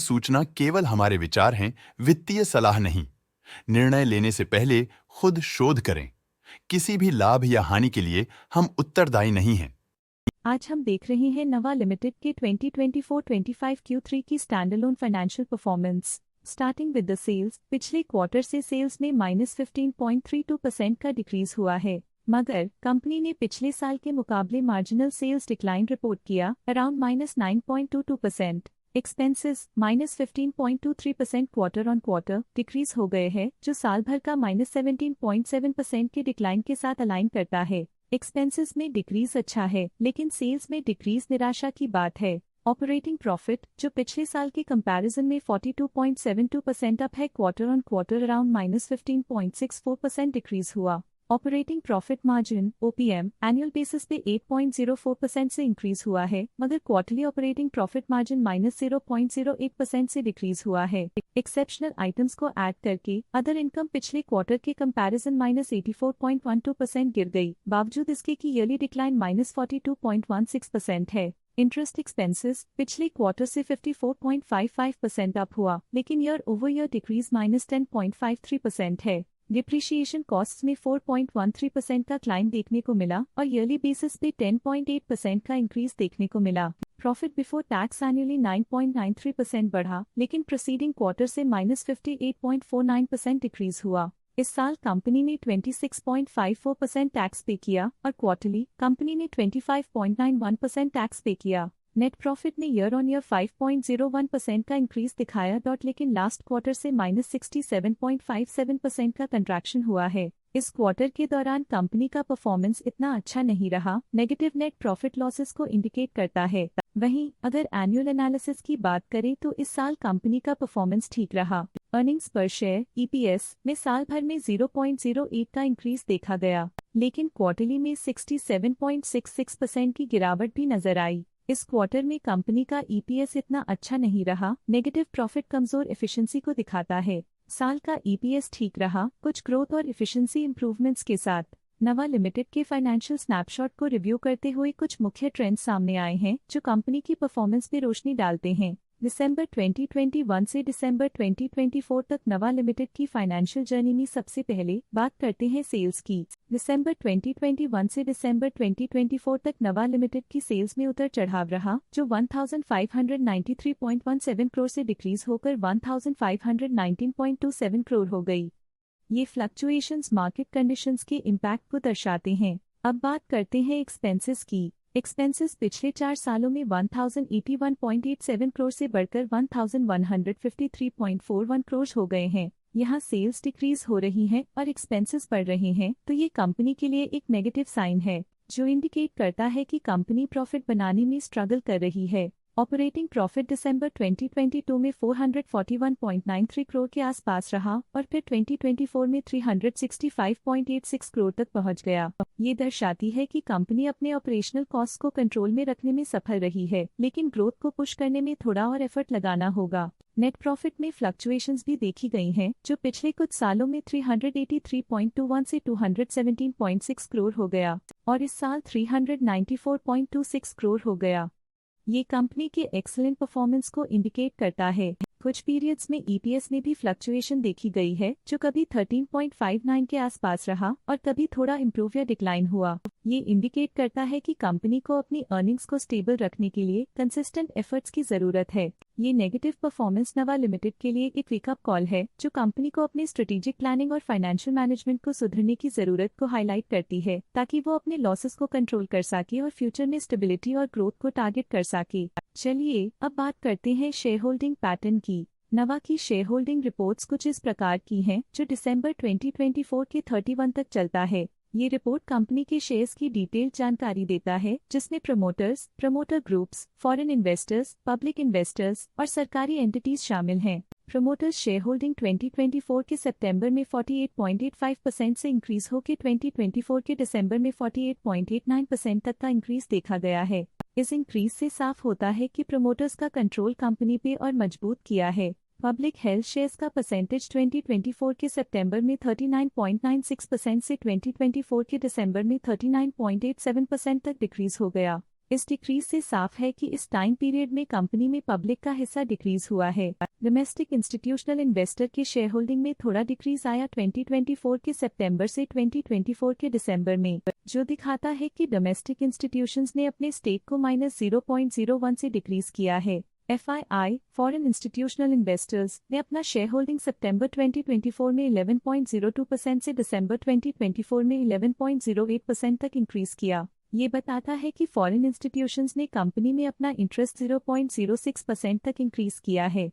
सूचना केवल हमारे विचार हैं, वित्तीय सलाह नहीं। निर्णय लेने से पहले खुद शोध करें। किसी भी लाभ या हानि के लिए हम उत्तरदायी नहीं हैं। आज हम देख रहे हैं नवा लिमिटेड के 2024-25 Q3 की standalone financial performance. Starting with the sales, पिछले क्वार्टर से सेल्स में -15.32% का डिक्रीज हुआ है, मगर कंपनी ने पिछले साल के मुकाबले मार्जिनल सेल्स डिक्लाइन रिपोर्ट किया, around -9.22%। Expenses -15.23% quarter on quarter decrease हो गए हैं, जो साल भर का -17.7% के डिक्लाइन के साथ अलाइन करता है। एक्सपेंसेस में डिक्रीज अच्छा है, लेकिन सेल्स में डिक्रीज निराशा की बात है। ऑपरेटिंग प्रॉफिट, जो पिछले साल के कंपैरिजन में 42.72% अप है, quarter on quarter around -15.64% decrease हुआ। Operating profit margin OPM annual basis पे 8.04% से इंक्रीज हुआ है, मगर क्वार्टरली ऑपरेटिंग प्रॉफिट मार्जिन -0.08% से डिक्रीज हुआ है। एक्सेप्शनल आइटम्स को ऐड करके अदर इनकम पिछले क्वार्टर के कंपैरिजन -84.12% गिर गई, बावजूद इसके कि ईयरली डिक्लाइन -42.16% है। इंटरेस्ट एक्सपेंसेस पिछले क्वार्टर से 54.55% अप हुआ, लेकिन ईयर ओवर ईयर डिक्रीज -10.53% है। डिप्रिशिएशन कॉस्ट्स में 4.13% का क्लाइम देखने को मिला और ईयरली बेसिस पे 10.8% का इंक्रीज देखने को मिला। प्रॉफिट बिफोर टैक्स एनुअली 9.93% बढ़ा, लेकिन प्रीसीडिंग क्वार्टर से -58.49% डिक्रीज हुआ। इस साल कंपनी ने 26.54% टैक्स पे किया और क्वार्टरली कंपनी ने 25.91% टैक्स पे किया। नेट प्रॉफिट ने ईयर ऑन ईयर 5.01% का इंक्रीज दिखाया, लेकिन लास्ट क्वार्टर से -67.57% का कंट्रैक्शन हुआ है। इस क्वार्टर के दौरान कंपनी का परफॉर्मेंस इतना अच्छा नहीं रहा, नेगेटिव नेट प्रॉफिट लॉसेस को इंडिकेट करता है। वहीं अगर एनुअल एनालिसिस की बात करें तो इस साल कंपनी का परफॉर्मेंस ठीक रहा। अर्निंग्स पर शेयर EPS में साल भर में 0.08 का इंक्रीज देखा गया, लेकिन क्वार्टरली में 67.66% की गिरावट भी नजर आई। इस क्वार्टर में कंपनी का EPS इतना अच्छा नहीं रहा, नेगेटिव प्रॉफिट कमजोर एफिशिएंसी को दिखाता है। साल का EPS ठीक रहा, कुछ ग्रोथ और एफिशिएंसी इंप्रूवमेंट्स के साथ। नवा लिमिटेड के फाइनेंशियल स्नैपशॉट को रिव्यू करते हुए कुछ मुख्य ट्रेंड्स सामने आए हैं, जो कंपनी की परफॉर्मेंस में रोशनी डालते हैं। दिसंबर 2021 से दिसंबर 2024 तक नवा लिमिटेड की फाइनेंशियल जर्नी में सबसे पहले बात करते हैं सेल्स की। दिसंबर 2021 से दिसंबर 2024 तक नवा लिमिटेड की सेल्स में उतर चढ़ाव रहा, जो 1593.17 करोड़ से डिक्रीज होकर 1519.27 करोड़ हो गई। ये फ्लक्चुएशंस मार्केट कंडीशंस के इम्पैक्ट को दर्शाते हैं। अब बात करते हैं एक्सपेंसेस की। एक्सपेंसेस पिछले 4 सालों में 1081.87 करोड़ से बढ़कर 1153.41 करोड़ हो गए हैं। यहाँ सेल्स डिक्रीज हो रही हैं और एक्सपेंसेस बढ़ रहे हैं, तो ये कंपनी के लिए एक नेगेटिव साइन है, जो इंडिकेट करता है कि कंपनी प्रॉफिट बनाने में स्ट्रगल कर रही है। ऑपरेटिंग प्रॉफिट दिसंबर 2022 में 441.93 करोड़ के आसपास रहा और फिर 2024 में 365.86 करोड़ तक पहुंच गया। ये दर्शाती है कि कंपनी अपने ऑपरेशनल कॉस्ट को कंट्रोल में रखने में सफल रही है, लेकिन ग्रोथ को पुश करने में थोड़ा और एफर्ट लगाना होगा। नेट प्रॉफिट में फ्लक्चुएशंस भी देखी गई हैं, जो पिछले कुछ सालों में 383.21 से 217.6 करोड़ हो गया और इस साल 394.26 करोड़ हो गया। ये कंपनी के एक्सीलेंट परफॉर्मेंस को इंडिकेट करता है। कुछ पीरियड्स में EPS में भी फ्लक्चुएशन देखी गई है, जो कभी 13.59 के आसपास रहा और कभी थोड़ा इम्प्रूव या डिक्लाइन हुआ। ये इंडिकेट करता है कि कंपनी को अपनी अर्निंग्स को स्टेबल रखने के लिए कंसिस्टेंट एफर्ट्स की जरूरत है। ये नेगेटिव परफॉर्मेंस नवा लिमिटेड के लिए एक वेकअप कॉल है, जो कंपनी को अपनी स्ट्रेटेजिक प्लानिंग और फाइनेंशियल मैनेजमेंट को सुधरने की जरूरत को हाईलाइट करती है, ताकि वो अपने लॉसेस को कंट्रोल कर सके और फ्यूचर में स्टेबिलिटी और ग्रोथ को टारगेट कर सके। चलिए अब बात करते हैं शेयर होल्डिंग पैटर्न की। नवा की शेयर होल्डिंग रिपोर्ट्स कुछ इस प्रकार की हैं, जो दिसंबर 2024 के 31 तक चलता है। ये रिपोर्ट कंपनी के शेयर्स की डिटेल्ड जानकारी देता है, जिसमें promoters, promoter groups, foreign investors, public investors और सरकारी एंटिटीज शामिल हैं। प्रमोटर्स शेयर होल्डिंग 2024 के सितंबर में 48.85% से इंक्रीज होकर 2024 के दिसंबर में 48.89% तक का इंक्रीज देखा गया है। इस इंक्रीज से साफ होता है कि प्रमोटर्स का कंट्रोल कंपनी पे और मजबूत किया है। पब्लिक हेल्थ शेयर्स का परसेंटेज 2024 के सितंबर में 39.96% से 2024 के दिसंबर में 39.87% तक डिक्रीज हो गया। इस डिक्रीज से साफ है कि इस टाइम पीरियड में कंपनी में पब्लिक का हिस्सा डिक्रीज हुआ है। डोमेस्टिक इंस्टीट्यूशनल इन्वेस्टर की शेयर होल्डिंग में थोड़ा डिक्रीज आया 2024 के सितंबर से 2024 के दिसंबर में, जो दिखाता है कि डोमेस्टिक इंस्टीट्यूशंस ने अपने स्टेक को -0.01 से डिक्रीज किया है। FII फॉरेन इंस्टीट्यूशनल इन्वेस्टर्स ने अपना शेयर होल्डिंग सितंबर 2024 में 11.02% से दिसंबर 2024 में 11.08% तक इंक्रीज किया। ये बताता है कि फॉरेन इंस्टीट्यूशंस ने कंपनी में अपना इंटरेस्ट 0.06% तक इंक्रीज किया है।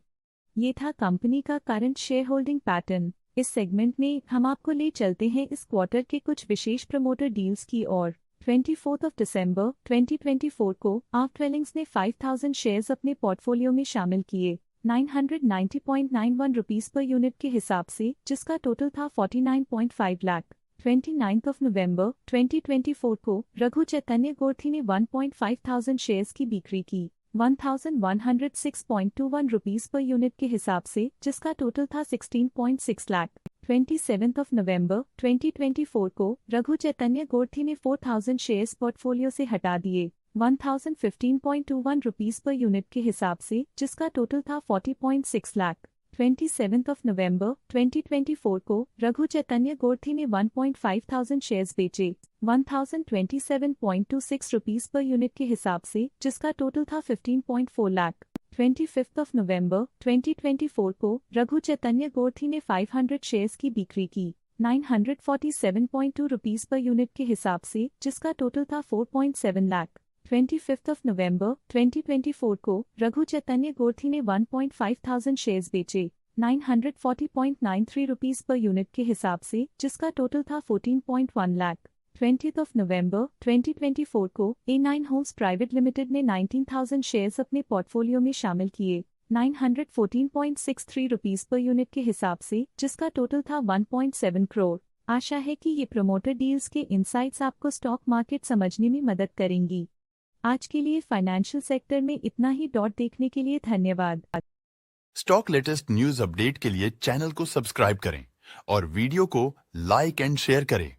ये था कंपनी का करंट शेयर होल्डिंग पैटर्न। इस सेगमेंट में हम आपको ले चलते हैं इस क्वार्टर के कुछ विशेष प्रमोटर डील्स की ओर। 24 दिसंबर 2024 को आर्क ड्वेलिंग्स ने 5000 शेयर्स अपने पोर्टफोलियो में शामिल किए 990.91 रुपीस पर यूनिट के हिसाब से, जिसका टोटल था 49.5 लाख। 29 नवंबर 2024 को रघु चैतन्य गोर्थी ने 1,500 शेयर्स की बिक्री की 1106.21 रुपीस पर यूनिट के हिसाब से, जिसका टोटल था 16.6 लाख। 27 नवंबर 2024 को रघु चैतन्य गोर्थी ने 4000 शेयर्स पोर्टफोलियो से हटा दिए 1015.21 रुपीस पर यूनिट के हिसाब से, जिसका टोटल था 40.6 लाख। 27 नवंबर 2024 को रघु चैतन्य गोर्थी ने 1,500 शेयर्स बेचे 1027.26 रुपीस पर यूनिट के हिसाब से, जिसका टोटल था 15.4 लाख। 25 नवंबर 2024 को रघु चैतन्य गोर्थी ने 500 शेयर्स की बिक्री की 947.2 रुपीस पर यूनिट के हिसाब से, जिसका टोटल था 4.7 लाख। 25 नवंबर 2024 को रघु चैतन्य गोर्थी ने 1,500 शेयर्स बेचे 940.93 रुपीस पर यूनिट के हिसाब से, जिसका टोटल था 14.1 लाख। 20 नवंबर 2024 को A9 होम्स प्राइवेट लिमिटेड ने 19,000 शेयर्स अपने पोर्टफोलियो में शामिल किए 914.63 रुपीस पर यूनिट के हिसाब से, जिसका टोटल था 1.7 करोड़। आशा है कि ये प्रमोटर डील्स के इनसाइट्स आपको स्टॉक मार्केट समझने में मदद करेंगी। आज के लिए फाइनेंशियल सेक्टर में इतना ही। देखने के लिए धन्यवाद। स्टॉक लेटेस्ट न्यूज अपडेट के लिए चैनल को सब्सक्राइब करें और वीडियो को लाइक एंड शेयर करें।